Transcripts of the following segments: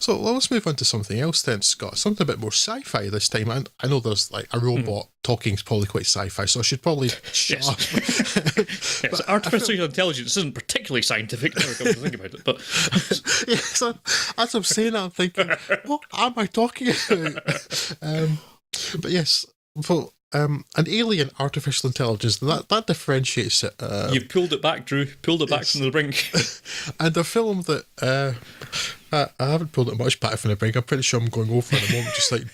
So let's move on to something else then, Scott. Something a bit more sci-fi this time. I know there's like a robot talking is probably quite sci-fi, so I should probably shut up. Yes, artificial intelligence isn't particularly scientific, now I come to think about it, but... Yes, as I'm saying that, I'm thinking, what am I talking about? But yes, for an alien artificial intelligence, that differentiates it. You've pulled it back, Drew. Pulled it back from the brink. And a film that I haven't pulled it much back from the brink. I'm pretty sure I'm going over in a moment, just like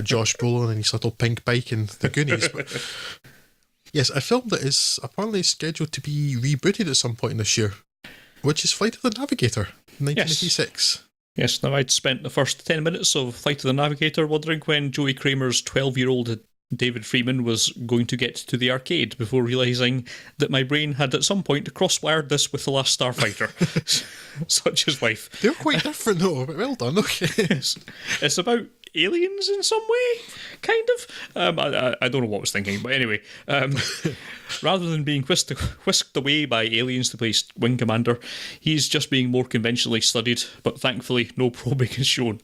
Josh Brolin and his little pink bike in The Goonies. But yes, a film that is apparently scheduled to be rebooted at some point this year, which is Flight of the Navigator, 1986. Yes, now I'd spent the first 10 minutes of Flight of the Navigator wondering when Joey Kramer's 12-year-old David Freeman was going to get to the arcade before realising that my brain had at some point cross-wired this with The Last Starfighter. Such as life. They're quite different though, but well done, okay. Yes. It's about aliens in some way, kind of. I don't know what I was thinking, but anyway. Rather than being whisked away by aliens to play Wing Commander, he's just being more conventionally studied, but thankfully no probing is shown.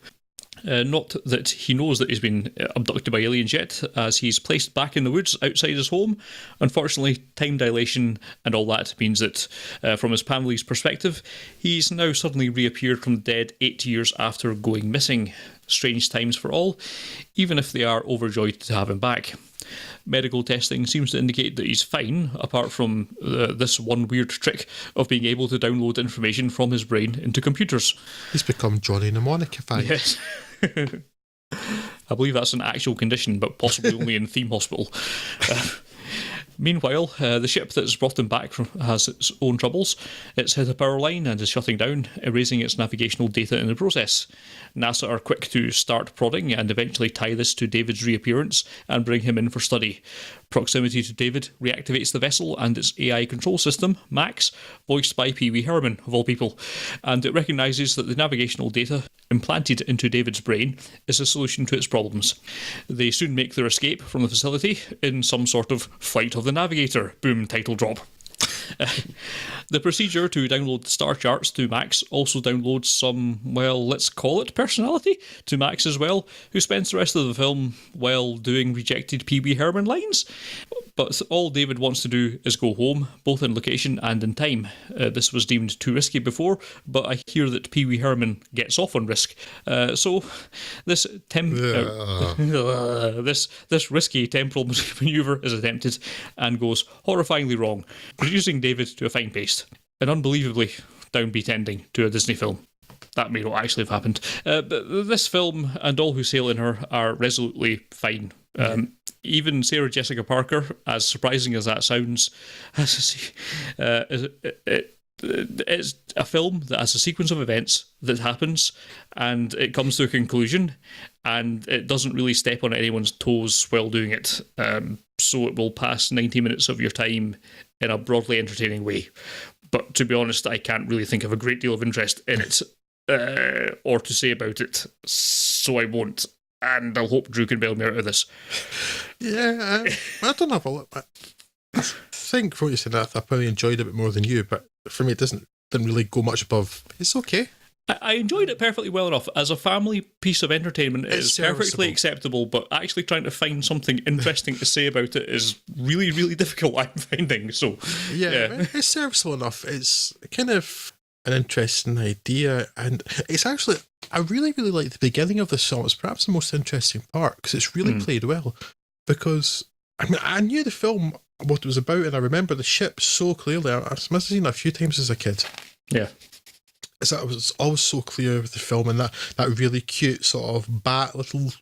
Not that he knows that he's been abducted by aliens yet, as he's placed back in the woods outside his home. Unfortunately, time dilation and all that means that, from his family's perspective, he's now suddenly reappeared from the dead 8 years after going missing. Strange times for all, even if they are overjoyed to have him back. Medical testing seems to indicate that he's fine, apart from this one weird trick of being able to download information from his brain into computers. He's become Johnny Mnemonic-ified. Yes. I believe that's an actual condition, but possibly only in Theme Hospital. Meanwhile, the ship that's brought him back has its own troubles. It's hit a power line and is shutting down, erasing its navigational data in the process. NASA are quick to start prodding and eventually tie this to David's reappearance and bring him in for study. Proximity to David reactivates the vessel and its AI control system, Max, voiced by Pee Wee Herman, of all people, and it recognises that the navigational data implanted into David's brain is a solution to its problems. They soon make their escape from the facility in some sort of Flight of the Navigator. Boom, title drop. The procedure to download the star charts to Max also downloads some, well, let's call it personality to Max as well, who spends the rest of the film, well, doing rejected Pee Wee Herman lines. But all David wants to do is go home, both in location and in time. This was deemed too risky before, but I hear that Pee Wee Herman gets off on risk. So this this risky temporal manoeuvre is attempted and goes horrifyingly wrong, reducing David to a fine paste. An unbelievably downbeat ending to a Disney film. That may not actually have happened. But this film and all who sail in her are resolutely fine. Even Sarah Jessica Parker, as surprising as that sounds, it's a film that has a sequence of events that happens and it comes to a conclusion and it doesn't really step on anyone's toes while doing it. So it will pass 90 minutes of your time in a broadly entertaining way. But to be honest, I can't really think of a great deal of interest in it or to say about it, so I won't. And I'll hope Drew can bail me out of this. Yeah, I don't have a lot. I think from what you said, I probably enjoyed it a bit more than you, but for me, it didn't really go much above. It's okay. I enjoyed it perfectly well enough. As a family piece of entertainment, it's perfectly acceptable, but actually trying to find something interesting to say about it is really, really difficult, I'm finding. So, yeah. It's serviceable enough. It's kind of an interesting idea, and it's actually, I really, really like the beginning of the song. It's perhaps the most interesting part, because it's really played well. Because, I mean, I knew the film, what it was about, and I remember the ship so clearly. I must have seen it a few times as a kid. Yeah. So it was always so clear with the film, and that really cute sort of little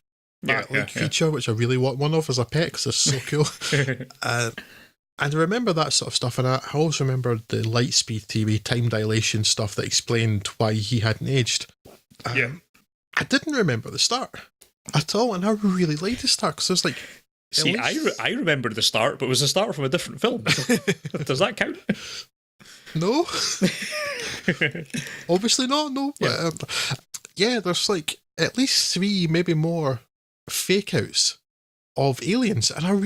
bat-like creature, which I really want one of as a pet, because they're so cool. And I remember that sort of stuff, and I always remember the Lightspeed TV time dilation stuff that explained why he hadn't aged. I didn't remember the start at all, and I really liked the start, because there's like... See, I remember the start, but it was a start from a different film. Does that count? No. Obviously not, no. Yeah. But, there's like at least 3, maybe more, fake outs of aliens, and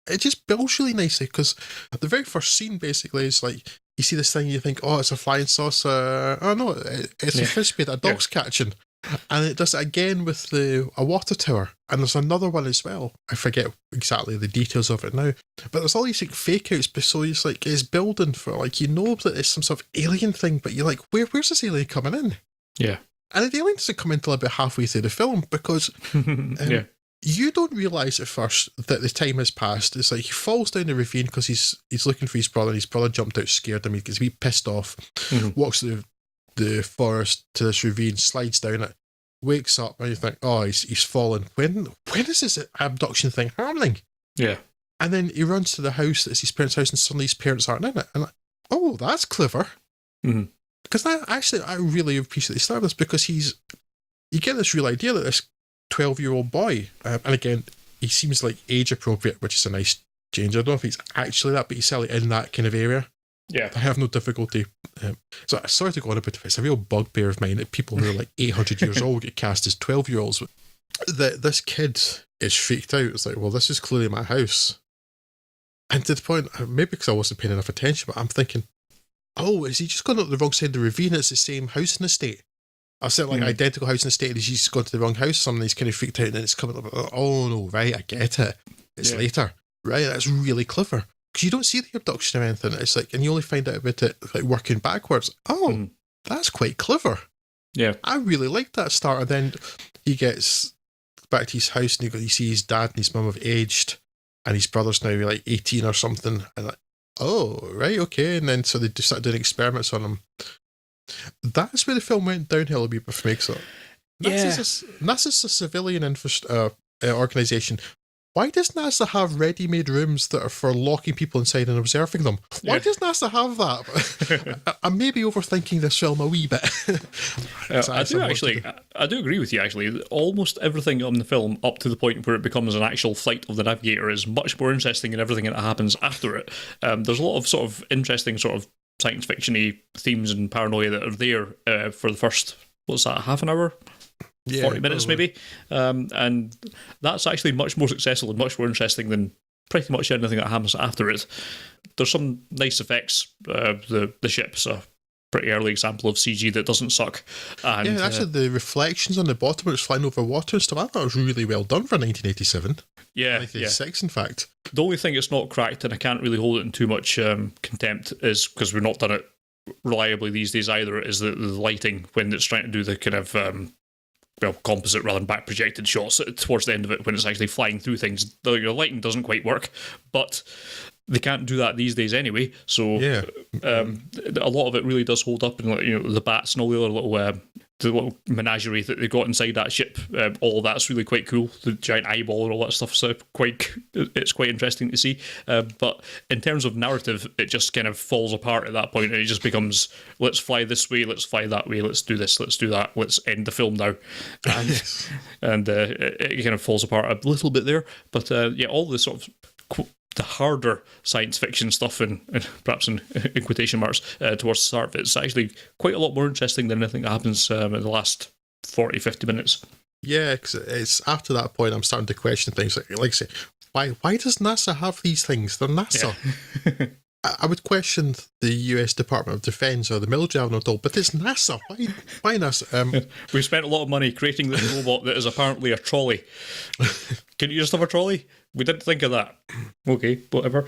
it just builds really nicely, because the very first scene basically is like you see this thing, you think, oh, it's a flying saucer. Oh no, it's a frisbee that a dog's catching. And it does it again with a water tower. And there's another one as well. I forget exactly the details of it now. But there's all these like fake outs, so it's like it's building for like, you know that it's some sort of alien thing, but you're like, where's this alien coming in? Yeah. And the alien doesn't come until about halfway through the film because you don't realise at first that the time has passed. It's like he falls down the ravine because he's looking for his brother, and his brother jumped out, scared him. He gets a bit pissed off, walks through the forest to this ravine, slides down it, wakes up, and you think, oh, he's fallen. When is this abduction thing happening? Yeah. And then he runs to the house that's his parents' house, and suddenly his parents aren't in it. And like, oh, that's clever. Mm-hmm. Because I really appreciate the start of this, because you get this real idea that this 12-year-old boy, and again, he seems like age appropriate, which is a nice change. I don't know if he's actually that, but he's certainly in that kind of area. Yeah. I have no difficulty. So sorry to go on about it, it's a real bugbear of mine that people who are like 800 years old get cast as 12-year-olds. This kid is freaked out. It's like, well, this is clearly my house. And to the point, maybe because I wasn't paying enough attention, but I'm thinking, oh, is he just gone up the wrong side of the ravine? It's the same house and estate. I've said like identical house and estate, and he's just gone to the wrong house. Somebody's kind of freaked out, and then it's coming up. Oh no, right, I get it. It's later, right? That's really clever, because you don't see the abduction or anything. It's like, and you only find out about it like working backwards. Oh, that's quite clever. Yeah, I really liked that start. And then he gets back to his house, and you see his dad and his mum have aged, and his brother's now like 18 or something, and like, oh, right, okay. And then so they start doing experiments on him. That's where the film went downhill a wee bit for me. So NASA's a civilian organisation. Why does NASA have ready-made rooms that are for locking people inside and observing them? Why does NASA have that? I may be overthinking this film a wee bit. I do agree with you, actually. Almost everything on the film, up to the point where it becomes an actual flight of the Navigator, is much more interesting than everything that happens after it. There's a lot of sort of interesting sort of science fiction-y themes and paranoia that are there for the first, what's that, half an hour? 40 minutes maybe, and that's actually much more successful and much more interesting than pretty much anything that happens after it. There's some nice effects. The ship's a pretty early example of CG that doesn't suck. And, actually the reflections on the bottom when it's flying over water and stuff, I thought it was really well done for 1987. 1986 in fact. The only thing it's not cracked, and I can't really hold it in too much contempt, is because we've not done it reliably these days either, is the lighting when it's trying to do the kind of composite rather than back projected shots towards the end of it when it's actually flying through things. The lighting doesn't quite work, but they can't do that these days anyway. So a lot of it really does hold up, and the bats and all the other little menagerie that they got inside that ship. All of that's really quite cool. The giant eyeball and all that stuff. So it's quite interesting to see. But in terms of narrative, it just kind of falls apart at that point, and it just becomes, let's fly this way, let's fly that way, let's do this, let's do that, let's end the film now, and it kind of falls apart a little bit there. But all the sort of the harder science fiction stuff, and perhaps in quotation marks, towards the start of it, it's actually quite a lot more interesting than anything that happens in the last 40-50 minutes. Yeah, because it's after that point I'm starting to question things. Like I say, why does NASA have these things? They're NASA. Yeah. I would question the US Department of Defense or the military having it all, but it's NASA. Why NASA? We've spent a lot of money creating this robot that is apparently a trolley. Can you just have a trolley? We didn't think of that. Okay, whatever.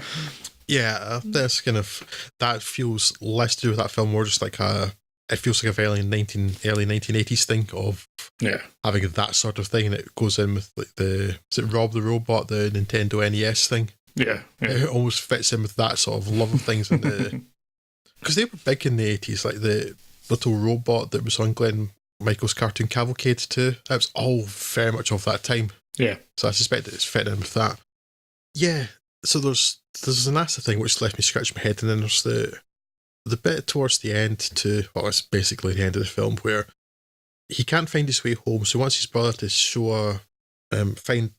Yeah, that's kind of, that feels less to do with that film, more just like it feels like a very early 1980s thing of having that sort of thing, and it goes in with like is it Rob the Robot, the Nintendo NES thing? Yeah. It almost fits in with that sort of love of things, because they were big in the 80s, like the little robot that was on Glenn Michael's cartoon Cavalcade too. That was all very much of that time. Yeah. So I suspect that it's fitting in with that. Yeah. So there's a NASA thing which left me scratching my head, and then there's the bit towards the end it's basically the end of the film where he can't find his way home, so he wants his brother to show him like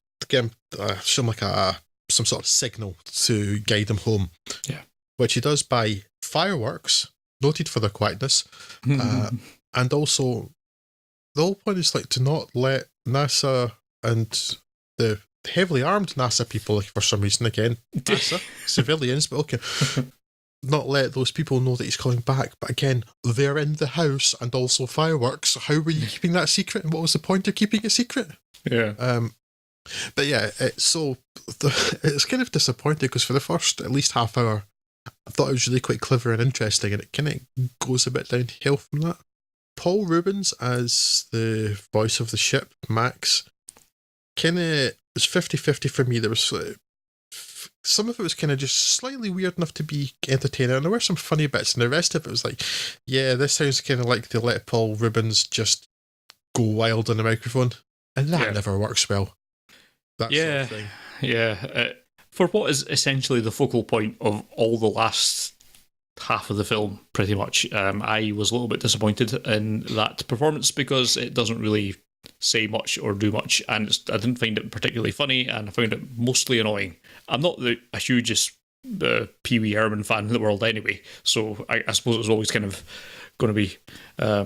some sort of signal to guide him home. Yeah. Which he does by fireworks, noted for their quietness, and also the whole point is like to not let NASA and the heavily armed NASA people, for some reason, again, NASA, civilians, but okay, not let those people know that he's coming back. But again, they're in the house and also fireworks. So how were you keeping that secret? And what was the point of keeping it secret? Yeah. But yeah, it's kind of disappointing because for the first at least half hour, I thought it was really quite clever and interesting, and it kind of goes a bit downhill from that. Paul Rubens as the voice of the ship, Max, kind of was 50-50 for me. There was some of it was kind of just slightly weird enough to be entertaining, and there were some funny bits, and the rest of it was like, yeah, this sounds kind of like they let Paul Rubens just go wild on the microphone, and that never works well. That sort of thing. Yeah. For what is essentially the focal point of all the last half of the film, pretty much, I was a little bit disappointed in that performance because it doesn't really say much or do much, and I didn't find it particularly funny, and I found it mostly annoying. I'm not the hugest Pee Wee Herman fan in the world anyway, so I suppose it was always kind of going to be a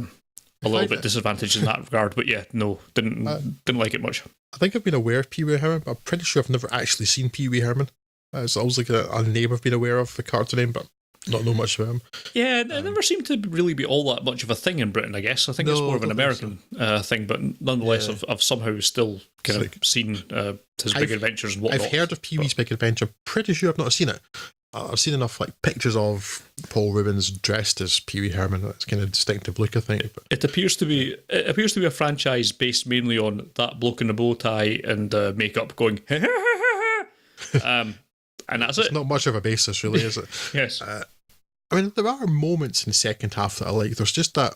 little bit disadvantaged in that regard. But yeah, no, didn't like it much. I think I've been aware of Pee Wee Herman, but I'm pretty sure I've never actually seen Pee Wee Herman. It's always like a name I've been aware of, the cartoon name, but not know much about him. Yeah, it never seemed to really be all that much of a thing in Britain, I guess. I think it's more of an American thing, but nonetheless, I've somehow still kind of seen his Big Adventures and whatnot. I've heard of Pee Wee's Big Adventure. Pretty sure I've not seen it. I've seen enough like pictures of Paul Rubens dressed as Pee Wee Herman. That's kind of distinctive look, I think. But it appears to be a franchise based mainly on that bloke in a bow tie and makeup going, and that's it's not much of a basis, really, is it? Yes. I mean, there are moments in the second half that I like. There's just the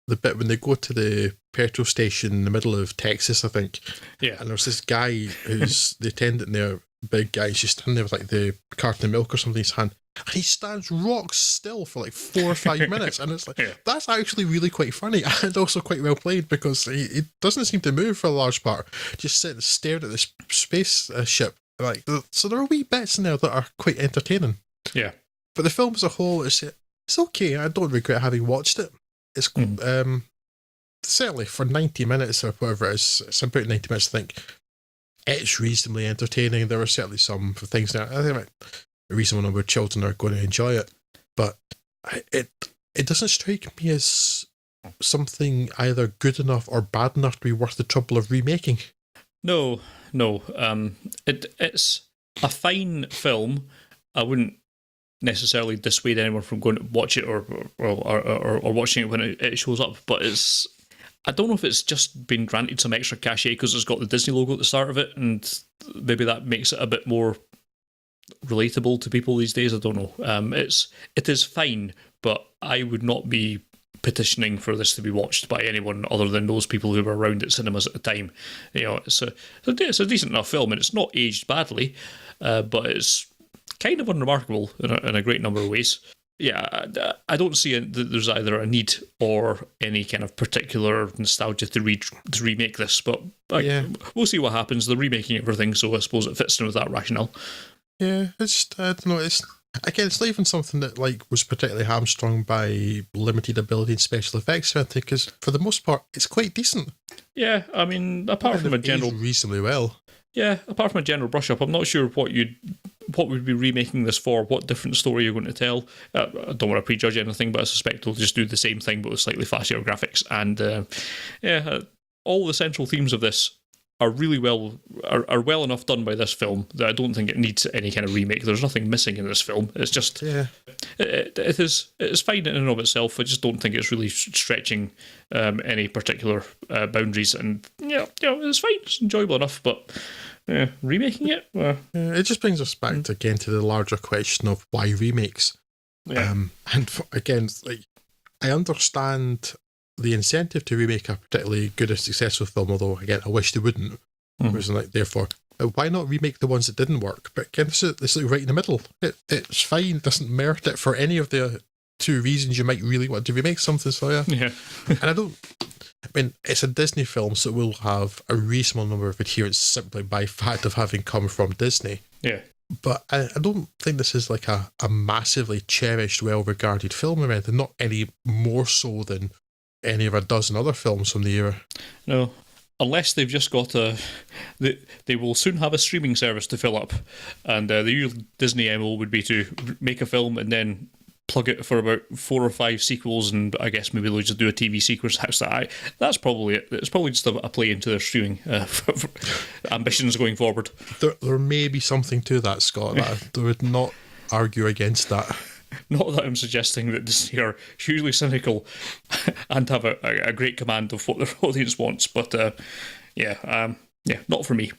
bit when they go to the petrol station in the middle of Texas, I think. Yeah. And there's this guy who's the attendant there, big guy. He's just standing there with like the carton of milk or something in his hand. And he stands rock still for like 4 or 5 minutes. And it's like, that's actually really quite funny and also quite well played because he doesn't seem to move for a large part. Just sitting staring at this space ship. Like, so there are wee bits in there that are quite entertaining. Yeah. But the film as a whole, it's okay. I don't regret having watched it. It's certainly for 90 minutes or whatever it is, it's about 90 minutes, I think. It's reasonably entertaining. There are certainly some things there. I think a reasonable number of children are going to enjoy it. But it doesn't strike me as something either good enough or bad enough to be worth the trouble of remaking. No. It's a fine film. I wouldn't necessarily dissuade anyone from going to watch it or watching it when it shows up, but I don't know if it's just been granted some extra cachet because it's got the Disney logo at the start of it, and maybe that makes it a bit more relatable to people these days. I don't know. It is fine, but I would not be petitioning for this to be watched by anyone other than those people who were around at cinemas at the time. You know, it's a decent enough film, and it's not aged badly, but it's kind of unremarkable in a great number of ways. Yeah, I don't see that there's either a need or any kind of particular nostalgia to remake this, but we'll see what happens. They're remaking everything, so I suppose it fits in with that rationale. Yeah, it's I don't know. It's not even something that like was particularly hamstrung by limited ability in special effects, I think, because for the most part, it's quite decent. Yeah, I mean, apart from a general reasonably well. Yeah, apart from a general brush up, I'm not sure what would be remaking this for, what different story you're going to tell. I don't want to prejudge anything, but I suspect they'll just do the same thing but with slightly flashier graphics. And all the central themes of this are really well enough done by this film that I don't think it needs any kind of remake. There's nothing missing in this film. It's just it's fine in and of itself. I just don't think it's really stretching any particular boundaries. And it's fine. It's enjoyable enough, but. Remaking it? It just brings us back again to the larger question of why remakes. Yeah. And again, like I understand the incentive to remake a particularly good or successful film, although again, I wish they wouldn't. Therefore, why not remake the ones that didn't work? But again, this is like right in the middle. It's fine. It doesn't merit it for any of the two reasons you might really want to remake something. So yeah. And I mean, it's a Disney film, so it will have a reasonable number of adherents simply by fact of having come from Disney. Yeah. But I don't think this is like a massively cherished, well-regarded film or anything, not any more so than any of a dozen other films from the era. No, unless they've just got they will soon have a streaming service to fill up, and the usual Disney MO would be to make a film and then plug it for about 4 or 5 sequels, and I guess maybe they'll just do a TV sequence. That's probably it. It's probably just a play into their streaming ambitions going forward. There may be something to that, Scott. I would not argue against that. Not that I'm suggesting that Disney are hugely cynical and have a great command of what their audience wants, but not for me.